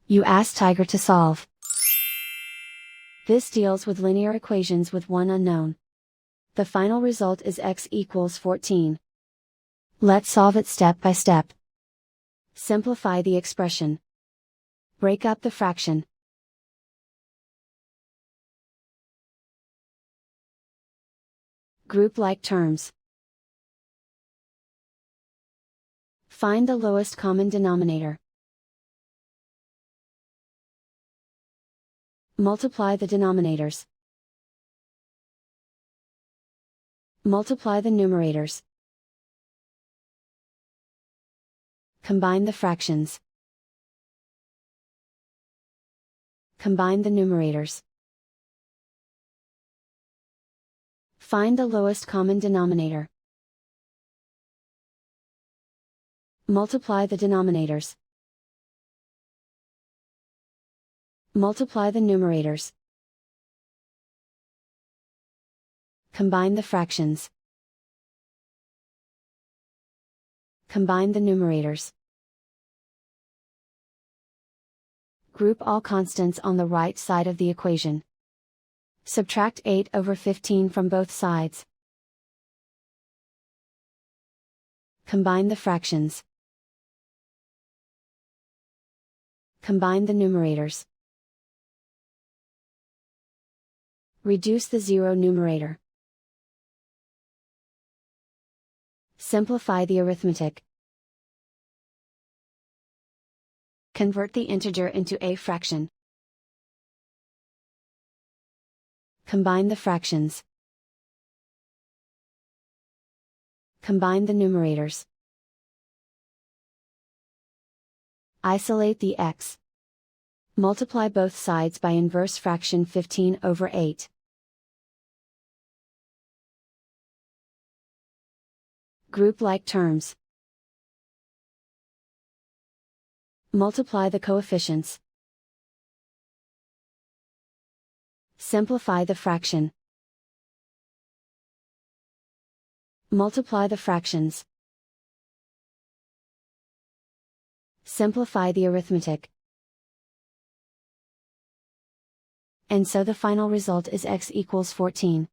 You ask Tiger to solve. This deals with linear equations with one unknown. The final result is x equals 14. Let's solve it step by step. Simplify the expression. Break up the fraction. Group like terms. Find the lowest common denominator. Multiply the denominators. Multiply the numerators. Combine the fractions. Combine the numerators. Find the lowest common denominator. Multiply the denominators. Multiply the numerators. Combine the fractions. Combine the numerators. Group all constants on the right side of the equation. Subtract 8/15 from both sides. Combine the fractions. Combine the numerators. Reduce the zero numerator. Simplify the arithmetic. Convert the integer into a fraction. Combine the fractions. Combine the numerators. Isolate the x. Multiply both sides by inverse fraction 15/8. Group like terms. Multiply the coefficients. Simplify the fraction. Multiply the fractions. Simplify the arithmetic. And so the final result is x equals 14.